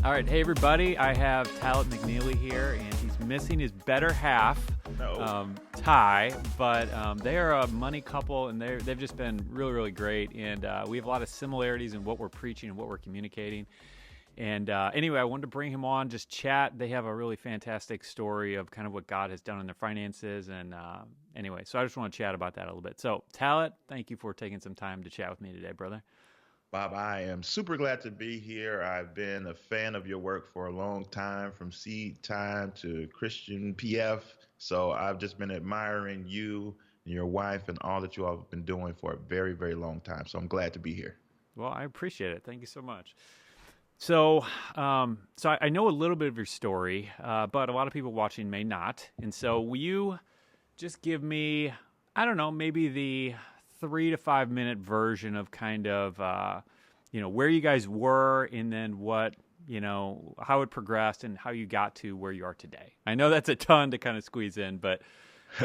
All right, hey everybody. I have Talaat McNeely here, and he's missing his better half, No. Ty. But they are a money couple, and they've just been really, really great. And we have a lot of similarities in what we're preaching and what we're communicating. And anyway, I wanted to bring him on, just chat. They have a really fantastic story of kind of what God has done in their finances. And anyway, so I just want to chat about that a little bit. So, Talaat, thank you for taking some time to chat with me today, brother. Bob, I am super glad to be here. I've been a fan of your work for a long time, from SeedTime to Christian PF. So I've just been admiring you and your wife and all that you all have been doing for a very, very long time. So I'm glad to be here. Well, I appreciate it. Thank you so much. So I know a little bit of your story, but a lot of people watching may not. And so, will you just give me, I don't know, maybe the 3 to 5 minute version of kind of, where you guys were, and then what, how it progressed, and how you got to where you are today. I know that's a ton to kind of squeeze in, but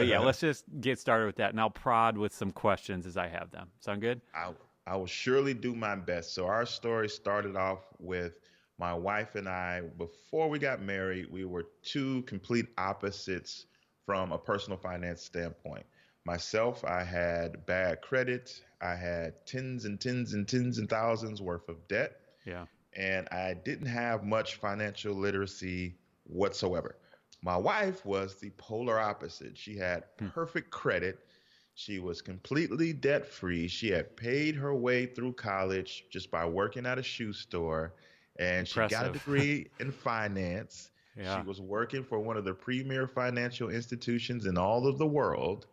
yeah, let's just get started with that, and I'll prod with some questions as I have them. Sound good? I, I will surely do my best. So our story started off with my wife and I. Before we got married, we were two complete opposites from a personal finance standpoint. Myself, I had bad credit. I had tens and tens and tens and thousands worth of debt, Yeah. and I didn't have much financial literacy whatsoever. My wife was the polar opposite. She had Hmm. perfect credit. She was completely debt free. She had paid her way through college just by working at a shoe store, and she got a Impressive. degree in finance. She Yeah. was working for one of the premier financial institutions in all of the world,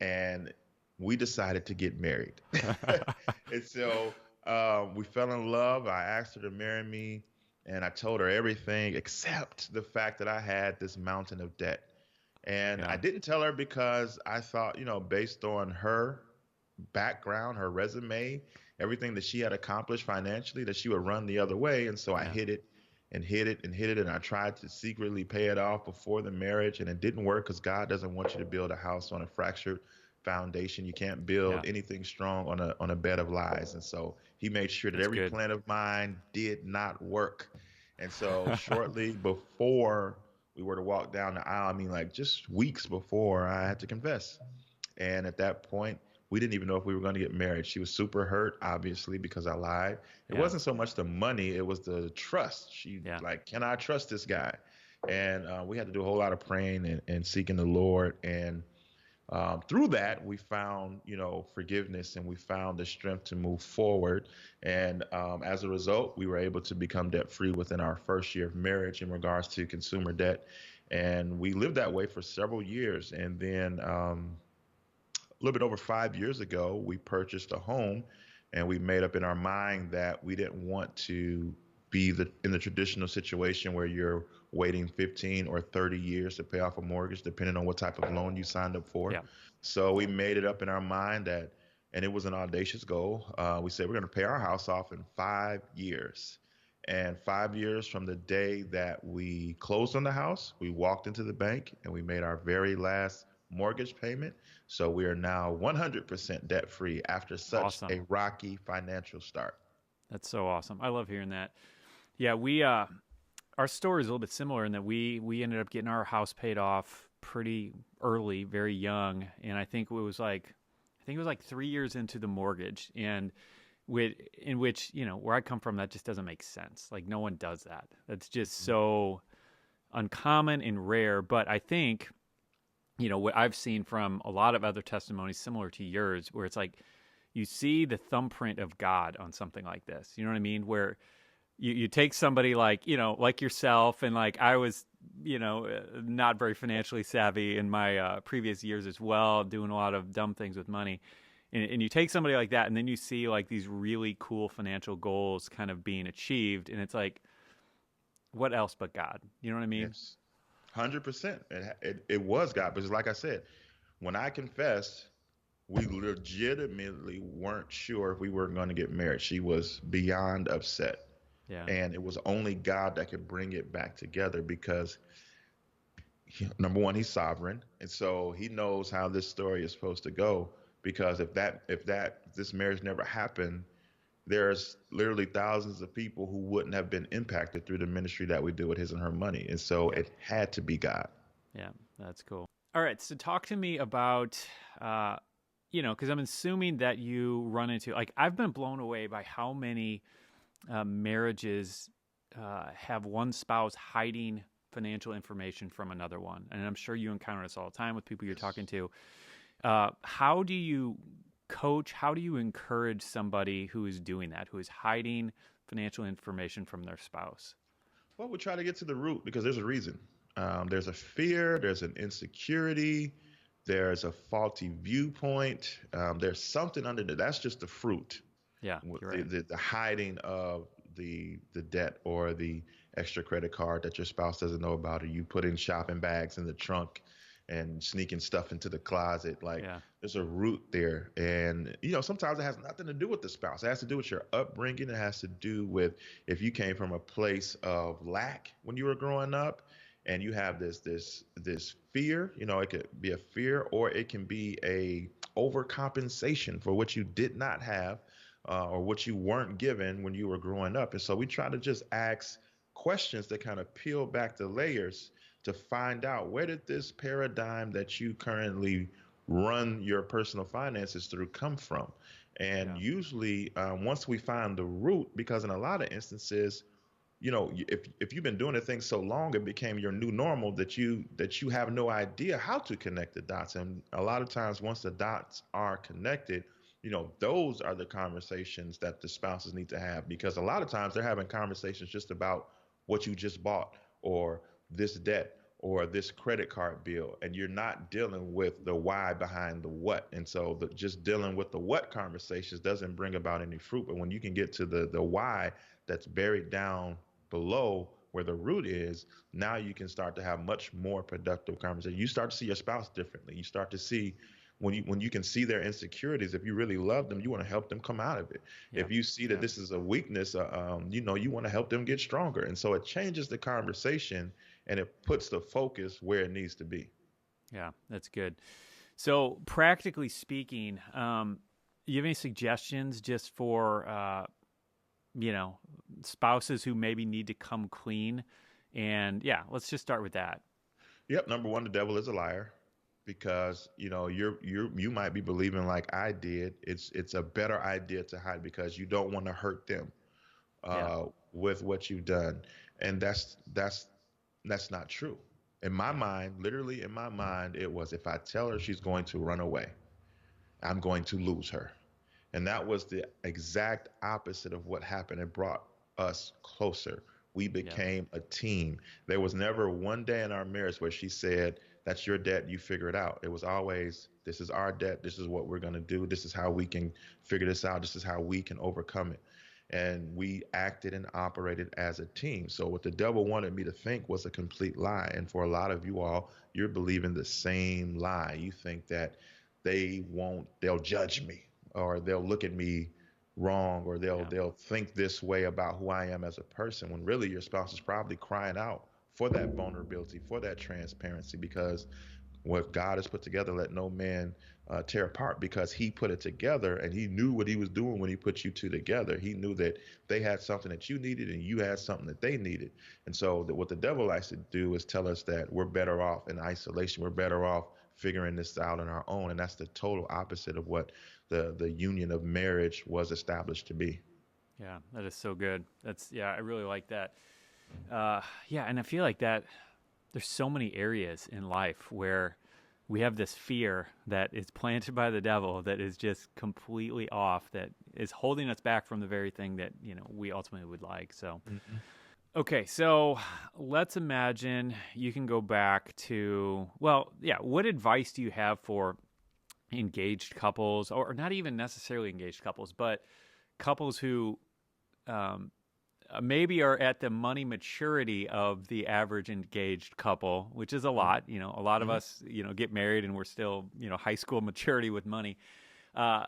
and we decided to get married. And so we fell in love. I asked her to marry me, and I told her everything except the fact that I had this mountain of debt. And I Yeah. didn't tell her because I thought, based on her background, her resume, everything that she had accomplished financially, that she would run the other way. And so I Yeah. hid it and hid it and hid it. And I tried to secretly pay it off before the marriage, and it didn't work because God doesn't want you to build a house on a fractured foundation. You can't Yeah. build anything strong on a bed of lies. And so he made sure that That's every good. plan of mine did not work. And so shortly before we were to walk down the aisle, I mean, like just weeks before, I had to confess. And at that point, we didn't even know if we were going to get married. She was super hurt, obviously, because I lied. It Yeah. wasn't so much the money, it was the trust. She, Yeah. like, can I trust this guy? And we had to do a whole lot of praying and seeking the Lord. And through that, we found, forgiveness, and we found the strength to move forward. And as a result, we were able to become debt free within our first year of marriage in regards to consumer debt. And we lived that way for several years. And then a little bit over 5 years ago, we purchased a home, and we made up in our mind that we didn't want to be in the traditional situation where you're waiting 15 or 30 years to pay off a mortgage, depending on what type of loan you signed up for. Yeah. So we made it up in our mind that, and it was an audacious goal. We said we're going to pay our house off in 5 years. And 5 years from the day that we closed on the house, we walked into the bank and we made our very last mortgage payment. So we are now 100% debt free after such Awesome. a rocky financial start. That's so awesome. I love hearing that. Yeah, we our story is a little bit similar in that we ended up getting our house paid off pretty early, very young, and I think it was like 3 years into the mortgage, and in which where I come from, that just doesn't make sense. Like no one does that. That's just so uncommon and rare. But I think what I've seen from a lot of other testimonies similar to yours, where it's like you see the thumbprint of God on something like this. You know what I mean? Where you take somebody like like yourself, and like I was not very financially savvy in my previous years as well, doing a lot of dumb things with money, and you take somebody like that, and then you see like these really cool financial goals kind of being achieved, and it's like, what else but God? You know what I mean? Yes, 100%. It was God. Because, like I said, when I confessed, we legitimately weren't sure if we were going to get married. She was beyond upset. Yeah. And it was only God that could bring it back together because, number one, he's sovereign. And so he knows how this story is supposed to go. Because if this marriage never happened, there's literally thousands of people who wouldn't have been impacted through the ministry that we do with his and her money. And so Yep. it had to be God. Yeah, that's cool. All right, so talk to me about, uh, because I'm assuming that you run into, like, I've been blown away by how many marriages have one spouse hiding financial information from another one. And I'm sure you encounter this all the time with people you're Yes. talking to. How do you coach? How do you encourage somebody who is doing that, who is hiding financial information from their spouse? Well, we try to get to the root because there's a reason. There's a fear, there's an insecurity, there's a faulty viewpoint. There's something under there. That's just the fruit. Yeah, you're right. The hiding of the debt or the extra credit card that your spouse doesn't know about, or you put in shopping bags in the trunk and sneaking stuff into the closet. Like Yeah, there's a root there, and sometimes it has nothing to do with the spouse. It has to do with your upbringing. It has to do with if you came from a place of lack when you were growing up, and you have this fear. It could be a fear, or it can be a overcompensation for what you did not have, or what you weren't given when you were growing up. And so we try to just ask questions that kind of peel back the layers to find out, where did this paradigm that you currently run your personal finances through come from? And yeah, usually, once we find the root, because in a lot of instances, if you've been doing the thing so long, it became your new normal that you have no idea how to connect the dots. And a lot of times, once the dots are connected, those are the conversations that the spouses need to have, because a lot of times they're having conversations just about what you just bought, or this debt, or this credit card bill, and you're not dealing with the why behind the what. And so just dealing with the what conversations doesn't bring about any fruit. But when you can get to the why that's buried down below where the root is, now you can start to have much more productive conversation. You start to see your spouse differently. You start to see, when you can see their insecurities. If you really love them, you want to help them come out of it. yeah, If you see that yeah, this is a weakness, you want to help them get stronger. And so it changes the conversation, and it puts the focus where it needs to be. yeah. That's good. So, practically speaking, you have any suggestions just for you know spouses who maybe need to come clean? And yeah, let's just start with that. Yep. Number one, the devil is a liar, because you might be believing like I did. It's a better idea to hide because you don't want to hurt them, Yeah, with what you've done, and that's not true. In my yeah, mind, literally in my mind, it was, if I tell her she's going to run away, I'm going to lose her. And that was the exact opposite of what happened. It brought us closer. We yeah, became a team. There was never one day in our marriage where she said, "That's your debt, you figure it out." It was always, "This is our debt. This is what we're going to do. This is how we can figure this out. This is how we can overcome it." And we acted and operated as a team. So what the devil wanted me to think was a complete lie. And for a lot of you all, you're believing the same lie. You think that they'll judge me, or they'll look at me wrong, or they'll yeah, they'll think this way about who I am as a person, when really your spouse is probably crying out for that vulnerability, for that transparency, because what God has put together, let no man tear apart, because he put it together, and he knew what he was doing when he put you two together. He knew that they had something that you needed, and you had something that they needed. And so what the devil likes to do is tell us that we're better off in isolation. We're better off figuring this out on our own. And that's the total opposite of what the union of marriage was established to be. yeah. That is so good. That's yeah. I really like that. Yeah, and I feel like that there's so many areas in life where we have this fear that is planted by the devil that is just completely off, that is holding us back from the very thing that we ultimately would like. So Mm-hmm. okay, so let's imagine you can go back to, well, yeah, what advice do you have for engaged couples, or not even necessarily engaged couples, but couples who um, maybe are at the money maturity of the average engaged couple, which is a lot. A lot of Mm-hmm. us, get married and we're still, high school maturity with money.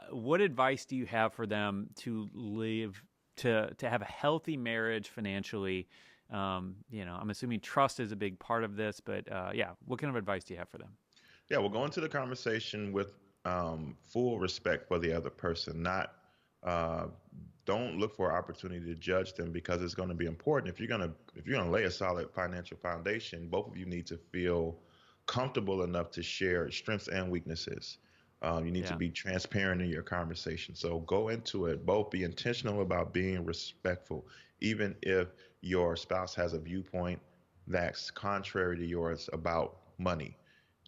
What advice do you have for them to live, to have a healthy marriage financially? I'm assuming trust is a big part of this, but yeah, what kind of advice do you have for them? Yeah, we'll go into the conversation with full respect for the other person, not uh, don't look for an opportunity to judge them, because it's going to be important. If you're going to lay a solid financial foundation, both of you need to feel comfortable enough to share strengths and weaknesses. You need to Yeah. be transparent in your conversation. So go into it. Both be intentional about being respectful, even if your spouse has a viewpoint that's contrary to yours about money.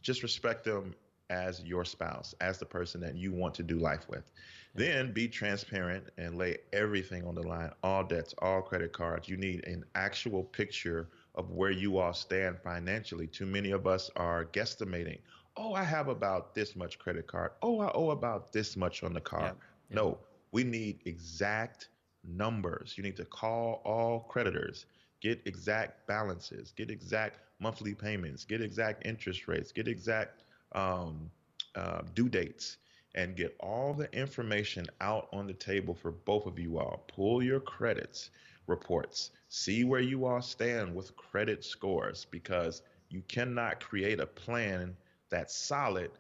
Just respect them as your spouse, as the person that you want to do life with. Yeah. Then be transparent and lay everything on the line, all debts, all credit cards. You need an actual picture of where you all stand financially. Too many of us are guesstimating. Oh, I have about this much credit card. Oh, I owe about this much on the Yeah. card. Yeah. No, we need exact numbers. You need to call all creditors, get exact balances, get exact monthly payments, get exact interest rates, get exact um, due dates, and get all the information out on the table for both of you all. Pull your credits reports, see where you all stand with credit scores, because you cannot create a plan that's solid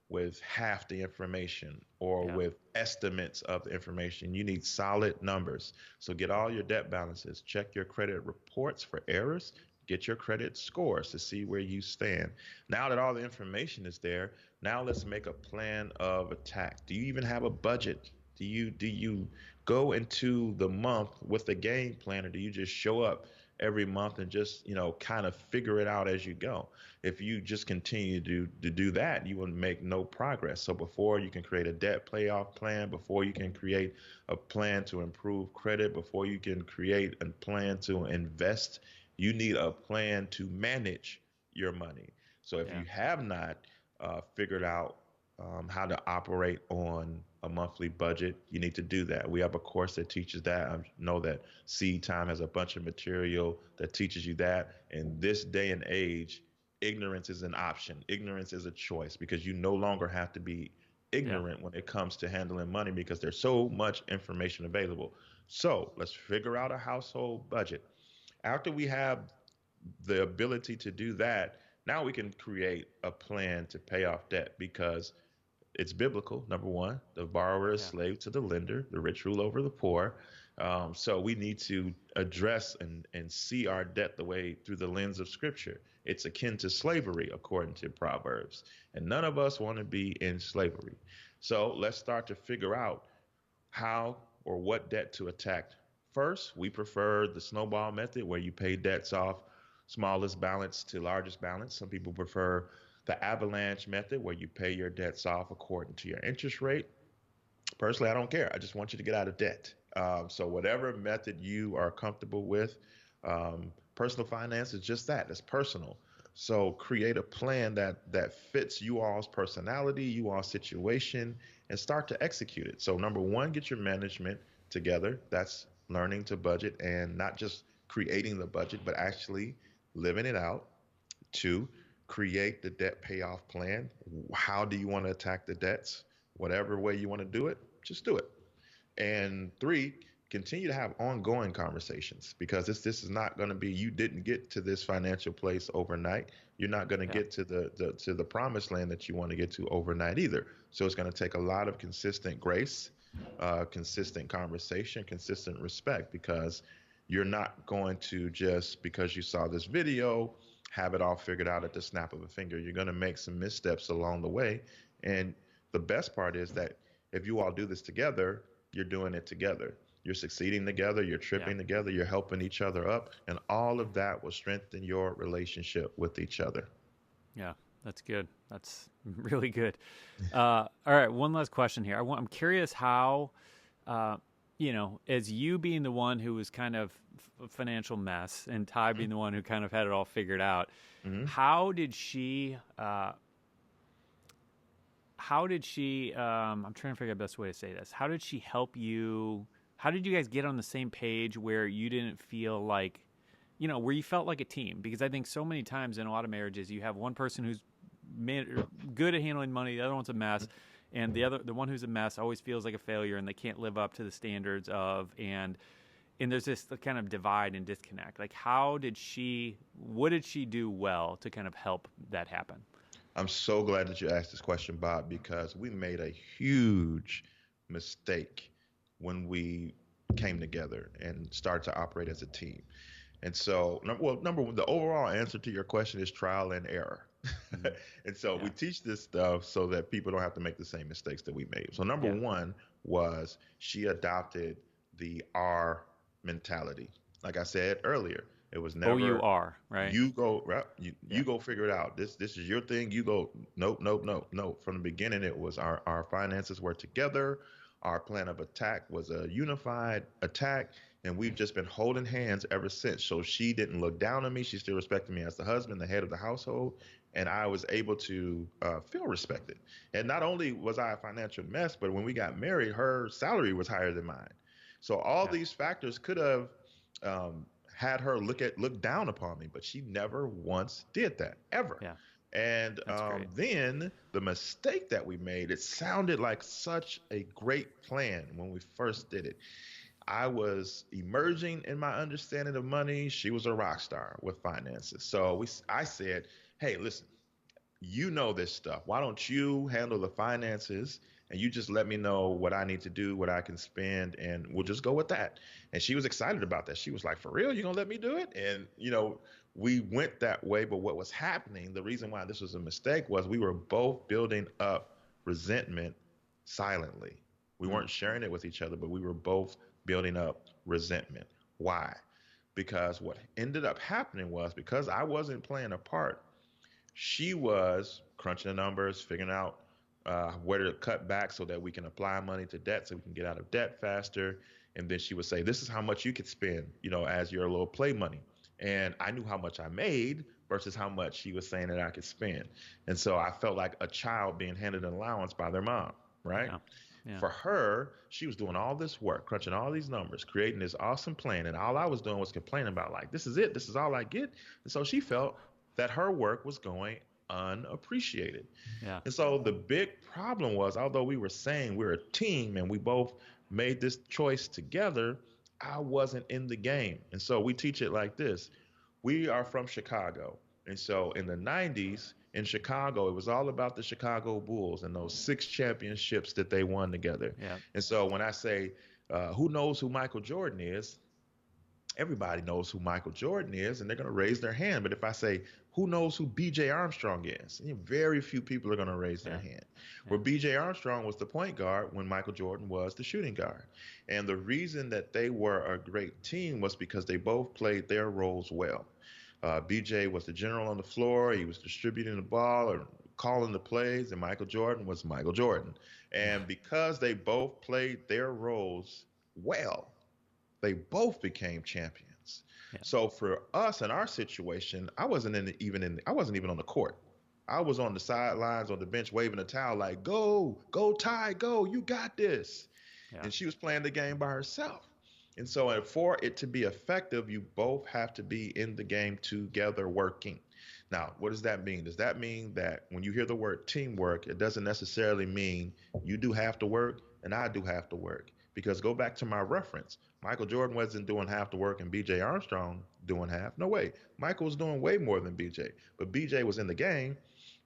with half the information or Yeah. with estimates of the information. You need solid numbers. So get all your debt balances, check your credit reports for errors, get your credit scores to see where you stand. Now that all the information is there, now let's make a plan of attack. Do you even have a budget? Do you go into the month with a game plan, or do you just show up every month and just kind of figure it out as you go? If you just continue to do that, you will make no progress. So before you can create a debt payoff plan, before you can create a plan to improve credit, before you can create a plan to invest, you need a plan to manage your money. So if Yeah. you have not figured out how to operate on a monthly budget, you need to do that. We have a course that teaches that. I know that SeedTime has a bunch of material that teaches you that. In this day and age, ignorance is an option. Ignorance is a choice, because you no longer have to be Yeah. ignorant when it comes to handling money, because there's so much information available. So let's figure out a household budget. After we have the ability to do that, now we can create a plan to pay off debt, because it's biblical. Number one, the borrower is Yeah. slave to the lender, the rich rule over the poor. So we need to address and see our debt the way through the lens of Scripture. It's akin to slavery, according to Proverbs, and none of us want to be in slavery. So let's start to figure out how or what debt to attack. First, we prefer the snowball method, where you pay debts off smallest balance to largest balance. Some people prefer the avalanche method, where you pay your debts off according to your interest rate. Personally, I don't care. I just want you to get out of debt. So whatever method you are comfortable with, personal finance is just that. It's personal. So create a plan that fits you all's personality, you all's situation, and start to execute it. So number one, get your management together. That's learning to budget, and not just creating the budget, but actually living it out. Two, create the debt payoff plan. How do you want to attack the debts? Whatever way you want to do it, just do it. And three, continue to have ongoing conversations, because this is not going to be, you didn't get to this financial place overnight. You're not going to Yeah. get to the promised land that you want to get to overnight either. So it's going to take a lot of consistent grace, consistent conversation, consistent respect, because you're not going to, just because you saw this video, have it all figured out at the snap of a finger. You're going to make some missteps along the way. And the best part is that if you all do this together, you're doing it together. You're succeeding together, you're Yeah. tripping together, you're helping each other up, and all of that will strengthen your relationship with each other. Yeah. That's good. That's really good. All right. One last question here. I'm curious how, uh, as you being the one who was kind of a financial mess, and Ty being the one who kind of had it all figured out, Mm-hmm. how did she, I'm trying to figure out the best way to say this. How did she help you? How did you guys get on the same page where you didn't feel like, where you felt like a team? Because I think so many times in a lot of marriages, you have one person who's good at handling money, the other one's a mess, and the one who's a mess always feels like a failure, and they can't live up to the standards of, and there's this kind of divide and disconnect. Like, what did she do well to kind of help that happen? I'm so glad that you asked this question, Bob, because we made a huge mistake when we came together and started to operate as a team. And so, number one, the overall answer to your question is trial and error. Hmm. And so we Yeah. teach this stuff so that people don't have to make the same mistakes that we made. So number Yeah. one was she adopted the R mentality. Like I said earlier, it was never OUR, right? you go right, Yeah. you go figure it out. This is your thing. You go nope, nope, nope, nope. From the beginning, it was our finances were together. Our plan of attack was a unified attack, and we've just been holding hands ever since. So she didn't look down on me. She still respected me as the husband, the head of the household, and I was able to feel respected. And not only was I a financial mess, but when we got married, her salary was higher than mine. So all Yeah. these factors could have um, had her look down upon me, but she never once did that ever. Yeah. And That's great. then the mistake that we made, it sounded like such a great plan when we first did it. I was emerging in my understanding of money. She was a rock star with finances. So I said, "Hey, listen, you know this stuff. Why don't you handle the finances and you just let me know what I need to do, what I can spend, and we'll just go with that." And she was excited about that. She was like, "For real? You gonna let me do it?" And we went that way. But what was happening, the reason why this was a mistake was we were both building up resentment silently. We Mm. weren't sharing it with each other, but we were both building up resentment. Why? Because what ended up happening was because I wasn't playing a part, she was crunching the numbers, figuring out where to cut back so that we can apply money to debt so we can get out of debt faster. And then she would say, "This is how much you could spend, as your little play money." And I knew how much I made versus how much she was saying that I could spend. And so I felt like a child being handed an allowance by their mom, right? Yeah. Yeah. For her, she was doing all this work, crunching all these numbers, creating this awesome plan. And all I was doing was complaining about, like, this is it. This is all I get. And so she felt that her work was going unappreciated. Yeah. And so the big problem was, although we were saying we're a team and we both made this choice together, I wasn't in the game. And so we teach it like this. We are from Chicago. And so in the 90s in Chicago, it was all about the Chicago Bulls and those 6 championships that they won together. Yeah. And so when I say, who knows who Michael Jordan is? Everybody knows who Michael Jordan is, and they're going to raise their hand. But if I say, who knows who B.J. Armstrong is? Very few people are going to raise their Yeah. hand. Yeah. Where B.J. Armstrong was the point guard when Michael Jordan was the shooting guard. And the reason that they were a great team was because they both played their roles well. B.J. was the general on the floor. He was distributing the ball or calling the plays, and Michael Jordan was Michael Jordan. Yeah. And because they both played their roles well, they both became champions. Yeah. So for us in our situation, I wasn't even on the court. I was on the sidelines on the bench waving a towel like, "Go, go Ty, go, you got this." Yeah. And she was playing the game by herself. And so for it to be effective, you both have to be in the game together working. Now, what does that mean? Does that mean that when you hear the word teamwork, it doesn't necessarily mean you do half the work and I do half the work? Because go back to my reference. Michael Jordan wasn't doing half the work and BJ Armstrong doing half. No way. Michael was doing way more than BJ. But BJ was in the game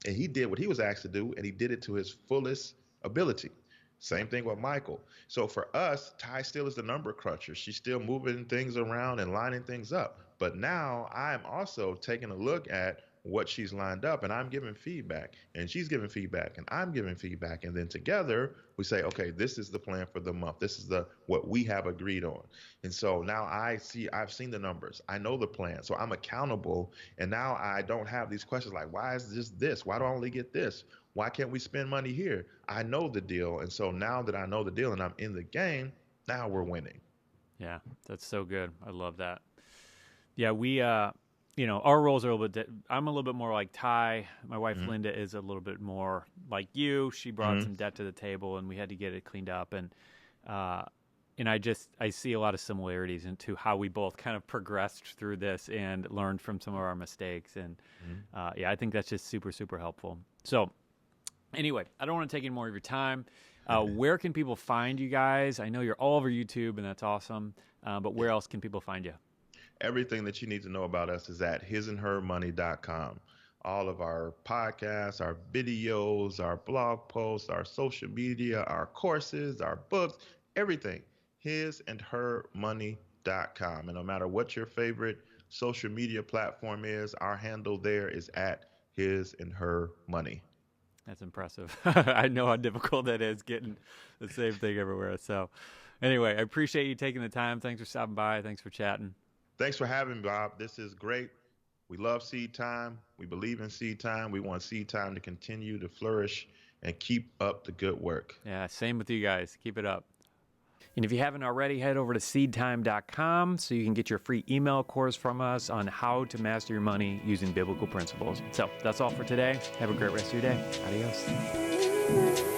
and he did what he was asked to do and he did it to his fullest ability. Yeah. Same thing with Michael. So for us, Ty still is the number cruncher. She's still moving things around and lining things up. But now I'm also taking a look at what she's lined up and I'm giving feedback and she's giving feedback and I'm giving feedback. And then together we say, okay, this is the plan for the month. This is what we have agreed on. And so now I've seen the numbers. I know the plan. So I'm accountable. And now I don't have these questions like, why is this? Why do I only get this? Why can't we spend money here? I know the deal. And so now that I know the deal and I'm in the game, now we're winning. Yeah. That's so good. I love that. Yeah. Our roles are a little bit. I'm a little bit more like Ty. My wife Mm-hmm. Linda is a little bit more like you. She brought Mm-hmm. some debt to the table, and we had to get it cleaned up. And I see a lot of similarities into how we both kind of progressed through this and learned from some of our mistakes. And I think that's just super super helpful. So anyway, I don't want to take any more of your time. Where can people find you guys? I know you're all over YouTube, and that's awesome. But where else can people find you? Everything that you need to know about us is at hisandhermoney.com. All of our podcasts, our videos, our blog posts, our social media, our courses, our books, everything. hisandhermoney.com. And no matter what your favorite social media platform is, our handle there is at his and her money. That's impressive. I know how difficult that is getting the same thing everywhere. So, anyway, I appreciate you taking the time. Thanks for stopping by. Thanks for chatting. Thanks for having me, Bob. This is great. We love Seed Time. We believe in Seed Time. We want Seed Time to continue to flourish and keep up the good work. Yeah, same with you guys. Keep it up. And if you haven't already, head over to seedtime.com so you can get your free email course from us on how to master your money using biblical principles. So that's all for today. Have a great rest of your day. Adios.